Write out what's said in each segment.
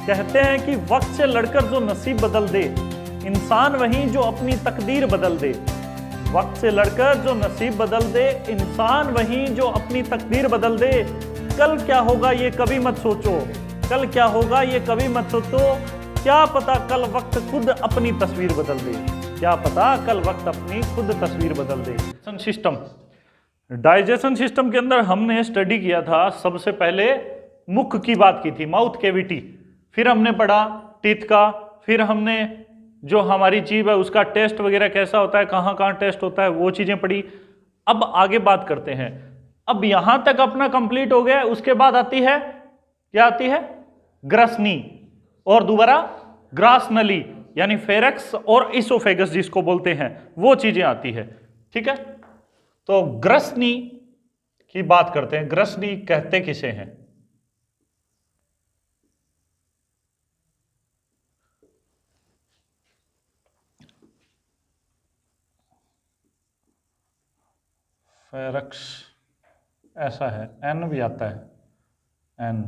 कहते हैं कि वक्त से लड़कर जो नसीब बदल दे, इंसान वही जो अपनी तकदीर बदल दे। वक्त से लड़कर जो नसीब बदल दे, इंसान वही जो अपनी तकदीर बदल दे। कल क्या होगा ये कभी मत सोचो, कल क्या होगा ये कभी मत सोचो। क्या पता कल वक्त खुद अपनी तस्वीर बदल दे, क्या पता कल वक्त अपनी खुद तस्वीर बदल दे। सिस्टम, डाइजेशन सिस्टम के अंदर हमने स्टडी किया था, सबसे पहले मुख की बात की थी, माउथ कैविटी, फिर हमने पढ़ा टीथ का, फिर हमने जो हमारी जीभ है उसका टेस्ट वगैरह कैसा होता है, कहाँ कहाँ टेस्ट होता है, वो चीजें पढ़ी। अब आगे बात करते हैं। अब यहां तक अपना कंप्लीट हो गया, उसके बाद आती है, क्या आती है, ग्रसनी और दोबारा ग्रास नली, यानी फेरेक्स और इसोफेगस जिसको बोलते हैं, वो चीजें आती है। ठीक है, तो ग्रसनी की बात करते हैं। ग्रसनी कहते किसे हैं? फेरेक्स ऐसा है, एन भी आता है, एन।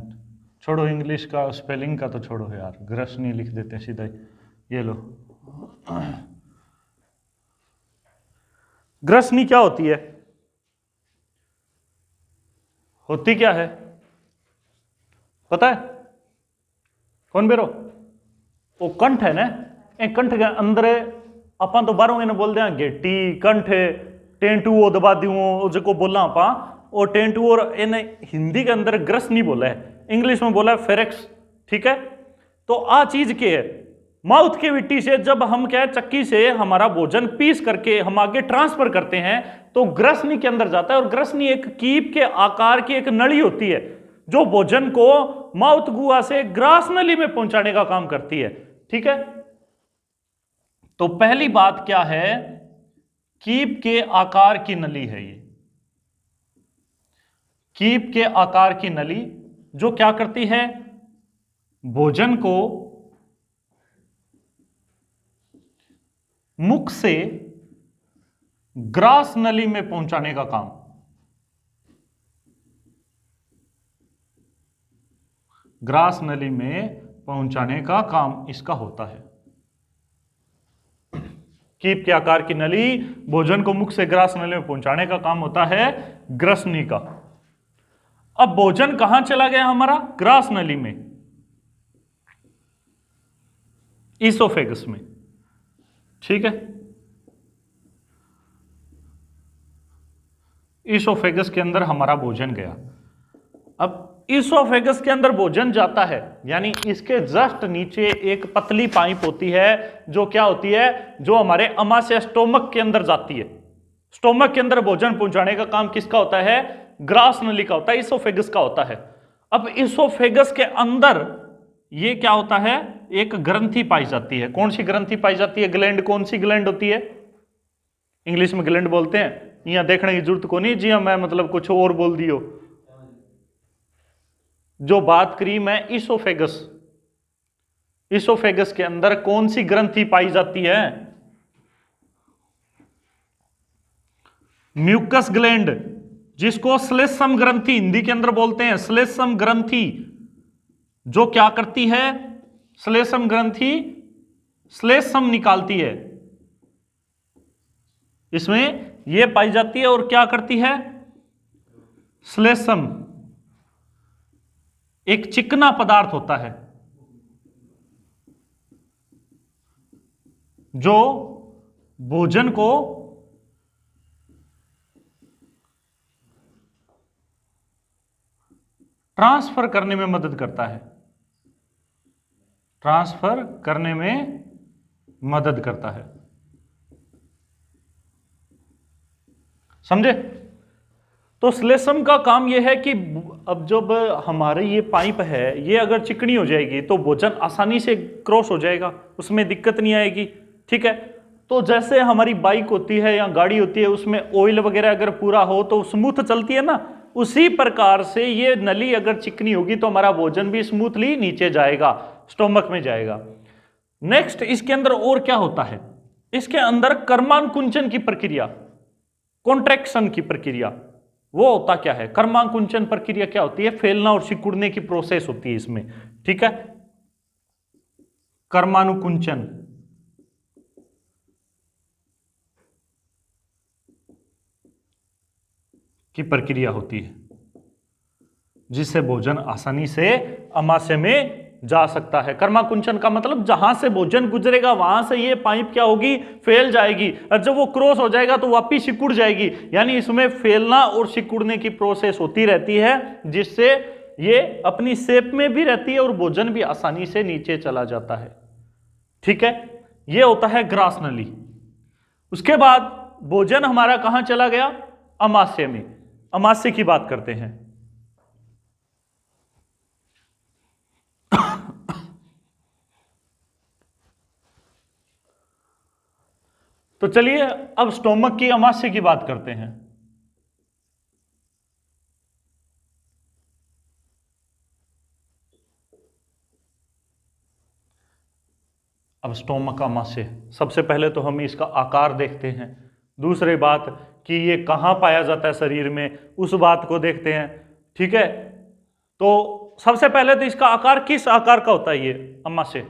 छोड़ो इंग्लिश का स्पेलिंग का तो छोड़ो यार, ग्रसनी लिख देते हैं सीधा। ये लो, ग्रसनी क्या होती है? होती क्या है पता है? कौन बेरो? वो कंठ है ना, एक कंठ के अंदर अपन तो बारों इन्हें बोलते हैं गेटी कंठ टेंटू वो दबा दूँ जो बोला आप, और टेंटू, और इन्हें हिंदी के अंदर ग्रसनी बोला है, इंग्लिश में बोला है फेरेक्स। ठीक है, तो आ चीज के है, माउथ कैविटी से जब हम क्या चक्की से हमारा भोजन पीस करके हम आगे ट्रांसफर करते हैं तो ग्रसनी के अंदर जाता है। और ग्रसनी एक कीप के आकार की एक नली होती है जो भोजन को माउथ गुहा से ग्रास नली में पहुंचाने का काम करती है। ठीक है, तो पहली बात क्या है, कीप के आकार की नली है ये, कीप के आकार की नली जो क्या करती है, भोजन को मुख से ग्रास नली में पहुंचाने का काम, ग्रास नली में पहुंचाने का काम इसका होता है। कीप के आकार की नली भोजन को मुख से ग्रास नली में पहुंचाने का काम होता है ग्रसनी का। अब भोजन कहां चला गया हमारा? ग्रास नली में, इसोफेगस में। ठीक है, इसोफेगस के अंदर हमारा भोजन गया। अब इसोफेगस के अंदर भोजन जाता है, यानी इसके जस्ट नीचे एक पतली पाइप होती है जो क्या होती है, जो हमारे अमाशय स्टोमक के अंदर जाती है। स्टोमक के अंदर भोजन पहुंचाने का काम किसका होता है? ग्रास नली का होता है, इसोफेगस का होता है। अब इसोफेगस के अंदर ये क्या होता है, एक ग्रंथि पाई जाती है। कौन सी ग्रंथि पाई जाती है? ग्लैंड। कौन सी ग्लैंड होती है? इंग्लिश में ग्लैंड बोलते हैं, यहां देखने की जरूरत को नहीं जी, मैं मतलब कुछ और बोल दियो। जो बात करी मैं इसोफेगस, इसोफेगस के अंदर कौन सी ग्रंथि पाई जाती है? म्यूकस ग्लैंड, जिसको श्लेष्म ग्रंथि हिंदी के अंदर बोलते हैं, श्लेष्म ग्रंथि, जो क्या करती है, श्लेष्म ग्रंथि श्लेष्म निकालती है, इसमें यह पाई जाती है। और क्या करती है? श्लेष्म एक चिकना पदार्थ होता है जो भोजन को ट्रांसफर करने में मदद करता है, ट्रांसफर करने में मदद करता है। समझे? तो श्लेष्म का काम यह है कि अब जब हमारे ये पाइप है, ये अगर चिकनी हो जाएगी तो भोजन आसानी से क्रॉस हो जाएगा, उसमें दिक्कत नहीं आएगी। ठीक है, तो जैसे हमारी बाइक होती है या गाड़ी होती है, उसमें ऑयल वगैरह अगर पूरा हो तो स्मूथ चलती है ना, उसी प्रकार से ये नली अगर चिकनी होगी तो हमारा भोजन भी स्मूथली नीचे जाएगा, स्टोमक में जाएगा। नेक्स्ट, इसके अंदर और क्या होता है? इसके अंदर कर्मांकुंचन की प्रक्रिया, कॉन्ट्रैक्शन की प्रक्रिया, वो होता क्या है? कर्मांकुंचन प्रक्रिया क्या होती है? फैलना और सिकुड़ने की प्रोसेस होती है इसमें। ठीक है, कर्मानुकुंचन की प्रक्रिया होती है, जिससे भोजन आसानी से अमाशय में जा सकता है। कर्माकुंचन का मतलब जहां से भोजन गुजरेगा वहां से ये पाइप क्या होगी, फैल जाएगी, और जब वो क्रॉस हो जाएगा तो वापिस सिकुड़ जाएगी। यानी इसमें फैलना और सिकुड़ने की प्रोसेस होती रहती है, जिससे ये अपनी शेप में भी रहती है और भोजन भी आसानी से नीचे चला जाता है। ठीक है, ये होता है ग्रास नली। उसके बाद भोजन हमारा कहां चला गया, अमाशय में। अमाशय की बात करते हैं। तो चलिए अब स्टोमक की अमाशय की बात करते हैं। अब स्टोमक अमाशय, सबसे पहले तो हम इसका आकार देखते हैं। दूसरी बात कि ये कहां पाया जाता है शरीर में, उस बात को देखते हैं। ठीक है, तो सबसे पहले तो इसका आकार किस आकार का होता है। ये अमाशय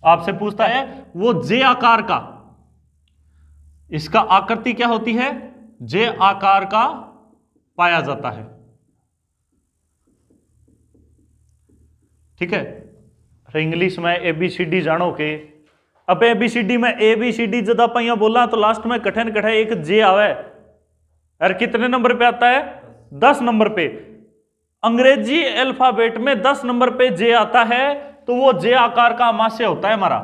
आपसे पूछता है वो जे आकार का, इसका आकृति क्या होती है, जे आकार का पाया जाता है। ठीक है, इंग्लिश में ABCD जानो के, अब ABCD में ABCD जदा पहिया बोला तो लास्ट में कठिन कठे एक जे आवे, और कितने नंबर पे आता है, 10 नंबर पे। अंग्रेजी अल्फाबेट में 10 नंबर पे जे आता है, तो वो जे आकार का अमाशय होता है हमारा।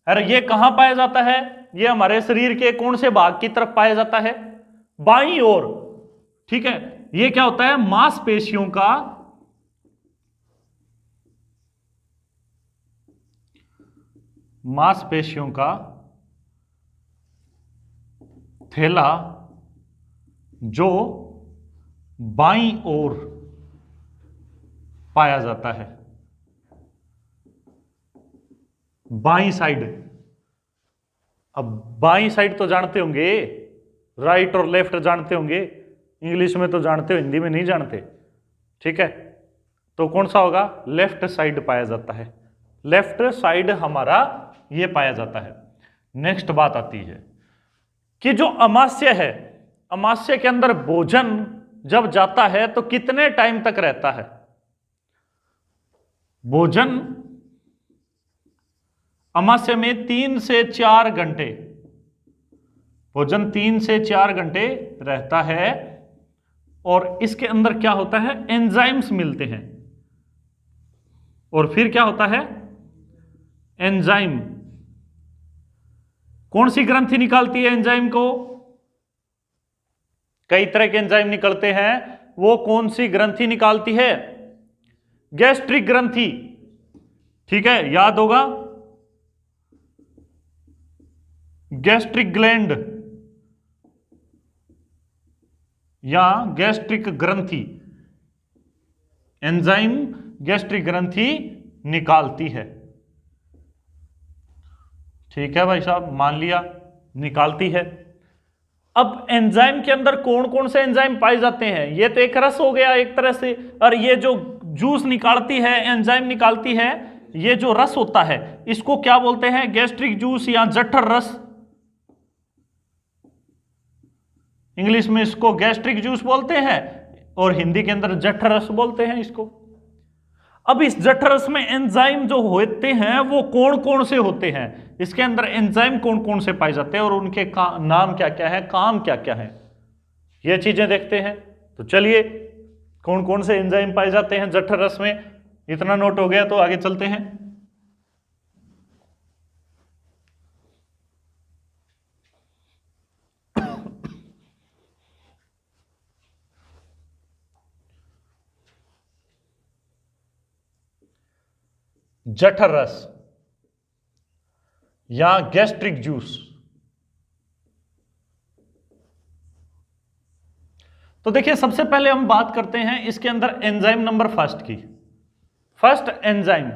अरे ये कहां पाया जाता है, ये हमारे शरीर के कौन से भाग की तरफ पाया जाता है, बाईं ओर। ठीक है, ये क्या होता है, मांसपेशियों का थैला जो बाईं ओर पाया जाता है, बाईं साइड। अब बाईं साइड तो जानते होंगे, राइट और लेफ्ट जानते होंगे, इंग्लिश में तो जानते हो, हिंदी में नहीं जानते। ठीक है, तो कौन सा होगा, लेफ्ट साइड पाया जाता है। लेफ्ट साइड हमारा ये पाया जाता है। नेक्स्ट बात आती है कि जो अमाशय है, अमाशय के अंदर भोजन जब जाता है तो कितने टाइम तक रहता है। भोजन अमाशय में 3 से 4 घंटे, भोजन 3 से 4 घंटे रहता है। और इसके अंदर क्या होता है, एंजाइम्स मिलते हैं। और फिर क्या होता है, एंजाइम, कौन सी ग्रंथि निकालती है एंजाइम को, कई तरह के एंजाइम निकलते हैं, वो कौन सी ग्रंथि निकालती है, गैस्ट्रिक ग्रंथि। ठीक है, याद होगा, गैस्ट्रिक ग्लैंड या गैस्ट्रिक ग्रंथि, एंजाइम गैस्ट्रिक ग्रंथि निकालती है। ठीक है भाई साहब, मान लिया निकालती है। अब एंजाइम के अंदर कौन कौन से एंजाइम पाए जाते हैं, ये तो एक रस हो गया एक तरह से, और ये जो जूस निकालती है, एंजाइम निकालती है, ये जो रस होता है इसको क्या बोलते हैं, गैस्ट्रिक जूस या जठर रस। इंग्लिश में इसको गैस्ट्रिक जूस बोलते हैं और हिंदी के अंदर जठर रस बोलते हैं इसको। अब इस जठर रस में एंजाइम जो होते हैं वो कौन कौन से होते हैं, इसके अंदर एंजाइम कौन कौन से पाए जाते हैं और उनके नाम क्या क्या है, काम क्या क्या है, ये चीजें देखते हैं। तो चलिए कौन कौन से एंजाइम पाए जाते हैं जठर रस में, इतना नोट हो गया तो आगे चलते हैं। जठर रस या गैस्ट्रिक जूस। तो देखिए सबसे पहले हम बात करते हैं इसके अंदर एंजाइम नंबर फर्स्ट की। फर्स्ट एंजाइम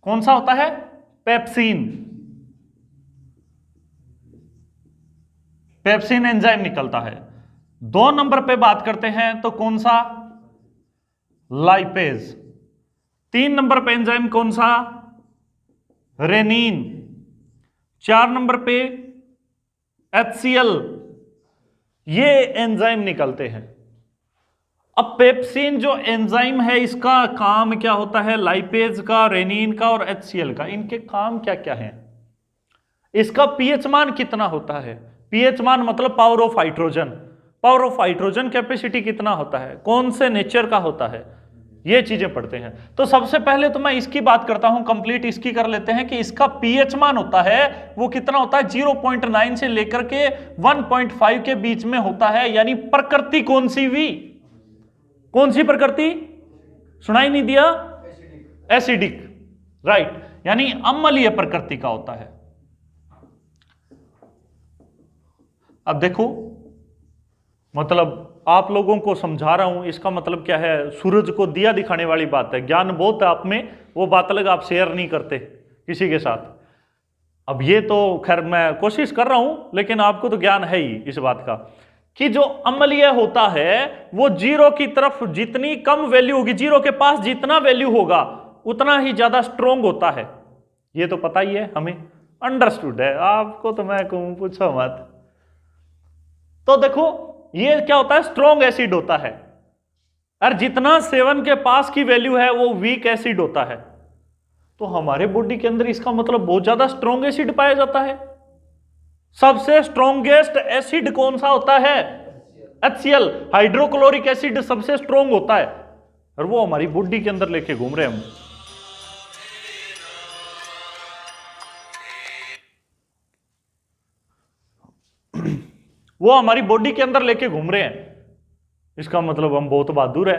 कौन सा होता है, पेप्सिन। पेप्सिन एंजाइम निकलता है। 2 नंबर पे बात करते हैं तो कौन सा, लाइपेज। 3 नंबर पे एंजाइम कौन सा, रेनिन, 4 नंबर पे HCl, ये एंजाइम निकलते हैं। अब पेप्सिन जो एंजाइम है इसका काम क्या होता है, लाइपेज का, रेनिन का और HCl का, इनके काम क्या क्या है? इसका पीएच मान कितना होता है? पीएच मान मतलब power of hydrogen, power of hydrogen capacity कितना होता है, कौन से नेचर का होता है, ये चीजें पढ़ते हैं। तो सबसे पहले तो मैं इसकी बात करता हूं, कंप्लीट इसकी कर लेते हैं कि इसका पीएच मान होता है वो कितना होता है, 0.9 से लेकर के 1.5 के बीच में होता है। यानी प्रकृति कौन सी हुई, कौन सी प्रकृति, सुनाई नहीं दिया, एसिडिक, राइट, यानी अम्लीय प्रकृति का होता है। अब देखो, मतलब आप लोगों को समझा रहा हूं, इसका मतलब क्या है, सूरज को दिया दिखाने वाली बात है, ज्ञान बहुत है आप में, वो बात अलग, आप शेयर नहीं करते किसी के साथ। अब ये तो खैर मैं कोशिश कर रहा हूं, लेकिन आपको तो ज्ञान है ही इस बात का कि जो अम्लीय होता है वो जीरो की तरफ जितनी कम वैल्यू होगी, जीरो के पास जितना वैल्यू होगा उतना ही ज्यादा स्ट्रोंग होता है। ये तो पता ही है हमें, अंडरस्टूड है, आपको तो मैं कहूं पूछो मत। तो देखो ये क्या होता है, स्ट्रॉन्ग एसिड होता है, और जितना 7 के पास की वैल्यू है वो वीक एसिड होता है। तो हमारे बॉडी के अंदर इसका मतलब बहुत ज्यादा स्ट्रॉन्ग एसिड पाया जाता है। सबसे स्ट्रॉन्गेस्ट एसिड कौन सा होता है, HCl, हाइड्रोक्लोरिक एसिड सबसे स्ट्रॉन्ग होता है, और वो हमारी बॉडी के अंदर लेके घूम रहे हैं हम। वो हमारी बॉडी के अंदर लेके घूम रहे हैं, इसका मतलब हम बहुत बहादुर है।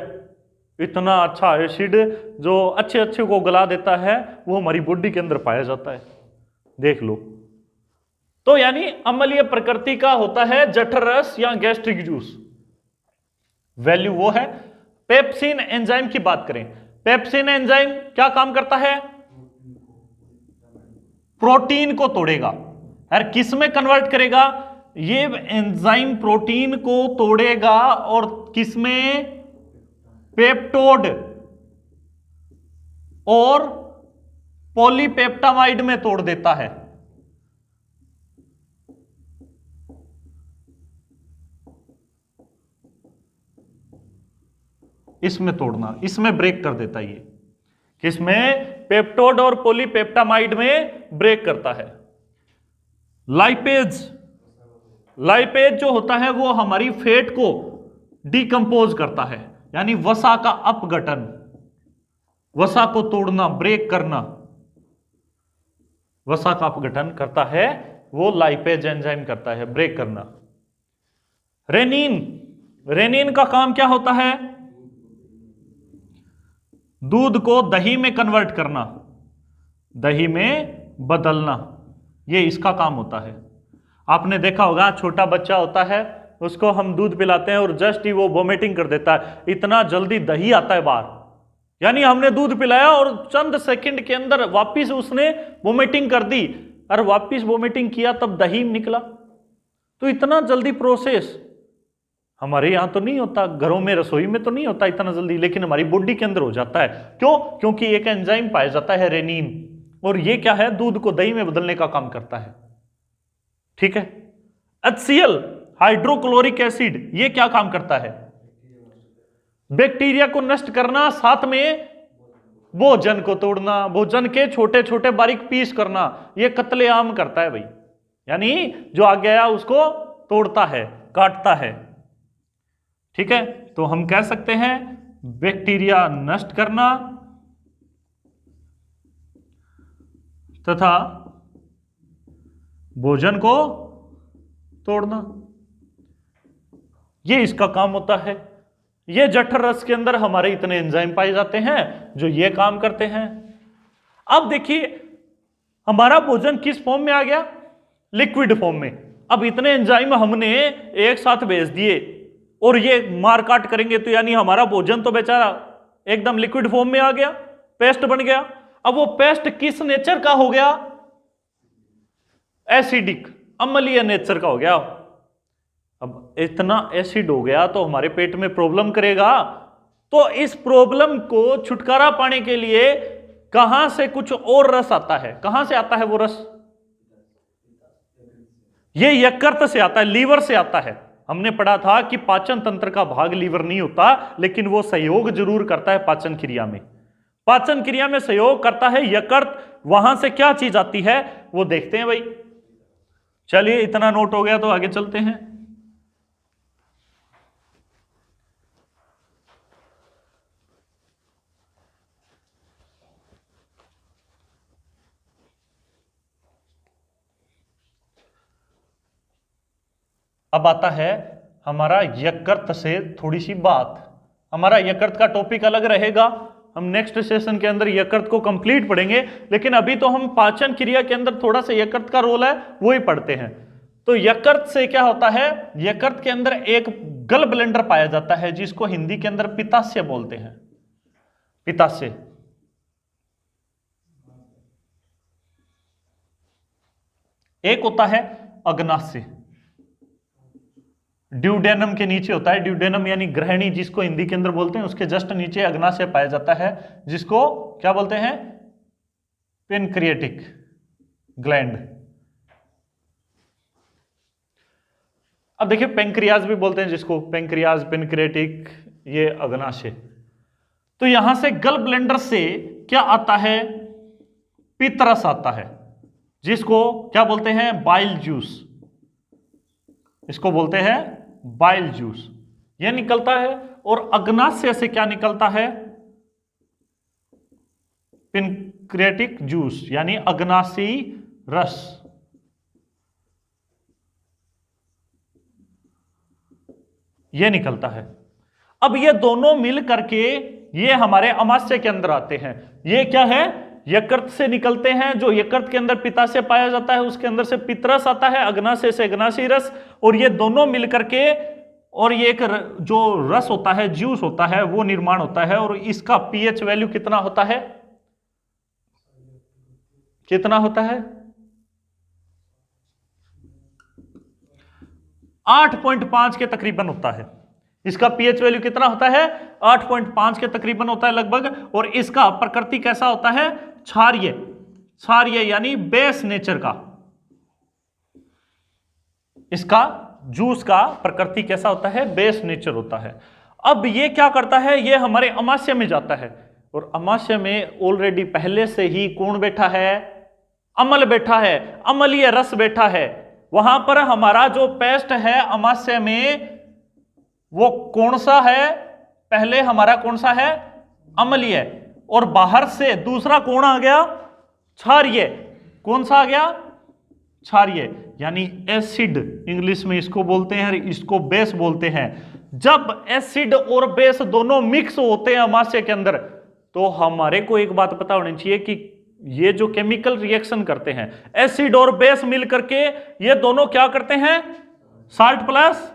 इतना अच्छा एसिड जो अच्छे अच्छे को गला देता है वो हमारी बॉडी के अंदर पाया जाता है, देख लो। तो यानी अम्लीय प्रकृति का होता है जठर रस या गैस्ट्रिक जूस, वैल्यू वो है। पेप्सिन एंजाइम की बात करें, पेप्सिन एंजाइम क्या काम करता है, प्रोटीन को तोड़ेगा, और किस में कन्वर्ट करेगा, ये एंजाइम प्रोटीन को तोड़ेगा और किसमें, पेप्टोड और पॉलीपेप्टामाइड में तोड़ देता है। इसमें तोड़ना, इसमें ब्रेक कर देता है, ये किसमें, पेप्टोड और पॉलीपेप्टामाइड में ब्रेक करता है। लाइपेज, लाइपेज जो होता है वो हमारी फैट को डिकंपोज करता है, यानी वसा का अपघटन, वसा को तोड़ना, ब्रेक करना, वसा का अपघटन करता है वो लाइपेज एंजाइम करता है, ब्रेक करना। रेनिन, रेनिन का काम क्या होता है, दूध को दही में कन्वर्ट करना, दही में बदलना, ये इसका काम होता है। आपने देखा होगा छोटा बच्चा होता है उसको हम दूध पिलाते हैं और जस्ट ही वो वोमिटिंग कर देता है, इतना जल्दी दही आता है बाहर, यानी हमने दूध पिलाया और चंद सेकंड के अंदर वापिस उसने वोमिटिंग कर दी, और वापिस वोमिटिंग किया तब दही निकला। तो इतना जल्दी प्रोसेस हमारे यहां तो नहीं होता, घरों में रसोई में तो नहीं होता इतना जल्दी, लेकिन हमारी बॉडी के अंदर हो जाता है। क्यों, क्योंकि एक एंजाइम पाया जाता है रेनिन, और ये क्या है, दूध को दही में बदलने का काम करता है। ठीक है। HCl, हाइड्रोक्लोरिक एसिड, ये क्या काम करता है, बैक्टीरिया को नष्ट करना, साथ में भोजन को तोड़ना, भोजन के छोटे छोटे बारीक पीस करना, ये कत्लेआम करता है भाई, यानी जो आ गया उसको तोड़ता है, काटता है। ठीक है, तो हम कह सकते हैं बैक्टीरिया नष्ट करना तथा भोजन को तोड़ना, ये इसका काम होता है। ये जठर रस के अंदर हमारे इतने एंजाइम पाए जाते हैं जो ये काम करते हैं। अब देखिए हमारा भोजन किस फॉर्म में आ गया, लिक्विड फॉर्म में। अब इतने एंजाइम हमने एक साथ भेज दिए और ये मार काट करेंगे तो यानी हमारा भोजन तो बेचारा एकदम लिक्विड फॉर्म में आ गया, पेस्ट बन गया। अब वो पेस्ट किस नेचर का हो गया, एसिडिक, अम्लीय नेचर का हो गया। अब इतना एसिड हो गया तो हमारे पेट में प्रॉब्लम करेगा। तो इस प्रॉब्लम को छुटकारा पाने के लिए कहां से कुछ और रस आता है, कहां से आता है वो रस? ये यकृत से आता है, लीवर से आता है। हमने पढ़ा था कि पाचन तंत्र का भाग लीवर नहीं होता, लेकिन वो सहयोग जरूर करता है पाचन क्रिया में। पाचन क्रिया में सहयोग करता है यकृत। वहां से क्या चीज आती है वो देखते हैं भाई। चलिए, इतना नोट हो गया तो आगे चलते हैं। अब आता है हमारा यकृत से थोड़ी सी बात। हमारा यकृत का टॉपिक अलग रहेगा, हम नेक्स्ट सेशन के अंदर यकृत को कंप्लीट पढ़ेंगे, लेकिन अभी तो हम पाचन क्रिया के अंदर थोड़ा सा यकृत का रोल है वो ही पढ़ते हैं। तो यकृत से क्या होता है, यकृत के अंदर एक गल ब्लेंडर पाया जाता है जिसको हिंदी के अंदर पित्ताशय बोलते हैं। पित्ताशय। एक होता है अग्नाशय, ड्यूडेनम के नीचे होता है। ड्यूडेनम यानी ग्रहणी जिसको हिंदी के अंदर बोलते हैं, उसके जस्ट नीचे अग्नाशय पाया जाता है जिसको क्या बोलते हैं? Pancreatic gland. अब देखिए, पेंक्रियाज भी बोलते हैं जिसको, पेंक्रियाज, पेनक्रिएटिक, ये अग्नाशय। तो यहां से गल ब्लेंडर से क्या आता है? पित्तरस आता है जिसको क्या बोलते हैं? Bile juice. इसको बोलते हैं बाइल जूस। यह निकलता है। और अग्नाशय से क्या निकलता है? पेनक्रिएटिक जूस यानी अग्नाशयी रस। यह निकलता है। अब ये दोनों मिल करके ये हमारे अमाशय के अंदर आते हैं। ये क्या है? यकृत से निकलते हैं, जो यकृत के अंदर पित्ताशय पाया जाता है उसके अंदर से पित्तरस आता है, अग्नाशय से अग्नाशयी रस, और ये दोनों मिलकर के और ये एक जो रस होता है, जूस होता है, वो निर्माण होता है। और इसका पीएच वैल्यू कितना होता है? कितना होता है? 8.5 के तकरीबन होता है। इसका पीएच वैल्यू कितना होता है? 8.5 के तकरीबन होता है लगभग। और इसका प्रकृति कैसा होता है? क्षारीय। क्षारीय यानी बेस नेचर का। इसका जूस का प्रकृति कैसा होता है? बेस नेचर होता है। अब ये क्या करता है? ये हमारे अमाशय में जाता है, और अमाशय में ऑलरेडी पहले से ही कौन बैठा है? अम्ल बैठा है, अम्लीय रस बैठा है। वहां पर हमारा जो पेस्ट है अमाशय में, वो कौन सा है? पहले हमारा कौन सा है? अम्लीय। और बाहर से दूसरा कौन आ गया? क्षारीय। कौन सा आ गया? क्षारीय यानी एसिड, इंग्लिश में इसको बोलते हैं, इसको बेस बोलते हैं। जब एसिड और बेस दोनों मिक्स होते हैं अमाशय के अंदर, तो हमारे को एक बात पता होनी चाहिए कि ये जो केमिकल रिएक्शन करते हैं, एसिड और बेस मिल करके ये दोनों क्या करते हैं? साल्ट प्लस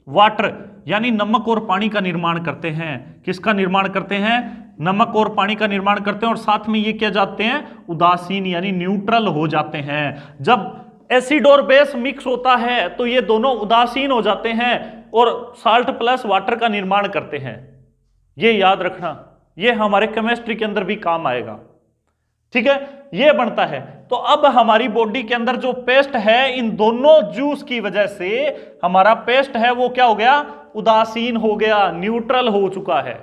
वाटर यानी नमक और पानी का निर्माण करते हैं। किसका निर्माण करते हैं? नमक और पानी का निर्माण करते हैं। और साथ में ये क्या जाते हैं? उदासीन यानी न्यूट्रल हो जाते हैं। जब एसिड और बेस मिक्स होता है तो ये दोनों उदासीन हो जाते हैं और साल्ट प्लस वाटर का निर्माण करते हैं। ये याद रखना, ये हमारे केमिस्ट्री के अंदर भी काम आएगा। ठीक है, ये बनता है। तो अब हमारी बॉडी के अंदर जो पेस्ट है, इन दोनों जूस की वजह से हमारा पेस्ट है वो क्या हो गया? उदासीन हो गया, न्यूट्रल हो चुका है,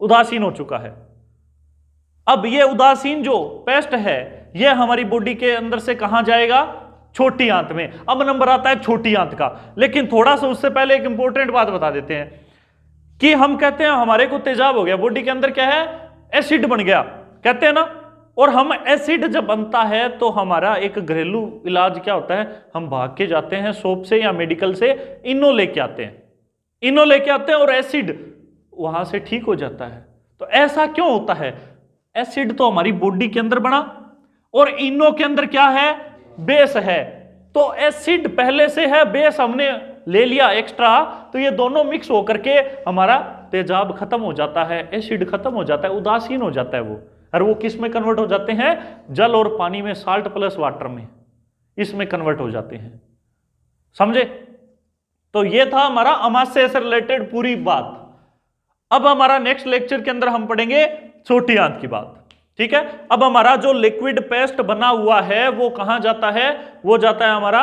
उदासीन हो चुका है। अब ये उदासीन जो पेस्ट है ये हमारी बॉडी के अंदर से कहां जाएगा? छोटी आंत में। अब नंबर आता है छोटी आंत का, लेकिन थोड़ा सा उससे पहले एक इंपॉर्टेंट बात बता देते हैं कि हम कहते हैं हमारे को तेजाब हो गया, बॉडी के अंदर क्या है? एसिड बन गया, कहते हैं ना। और हम एसिड जब बनता है तो हमारा एक घरेलू इलाज क्या होता है? हम भाग के जाते हैं शॉप से या मेडिकल से, इनो लेके आते हैं, इनो लेके आते हैं और एसिड वहां से ठीक हो जाता है। तो ऐसा क्यों होता है? एसिड तो हमारी बॉडी के अंदर बना और इनो के अंदर क्या है? बेस है। तो एसिड पहले से है, बेस हमने ले लिया एक्स्ट्रा, तो ये दोनों मिक्स होकर के हमारा तेजाब खत्म हो जाता है, एसिड खत्म हो जाता है, उदासीन हो जाता है वो। और वो किस में कन्वर्ट हो जाते हैं? जल और पानी में, साल्ट प्लस वाटर में, इसमें कन्वर्ट हो जाते हैं। समझे? तो ये था हमारा अमाशय से रिलेटेड पूरी बात। अब हमारा नेक्स्ट लेक्चर के अंदर हम पढ़ेंगे छोटी आंत की बात। ठीक है, अब हमारा जो लिक्विड पेस्ट बना हुआ है वो कहां जाता है, वो जाता है हमारा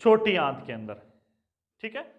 छोटी आंत के अंदर। ठीक है।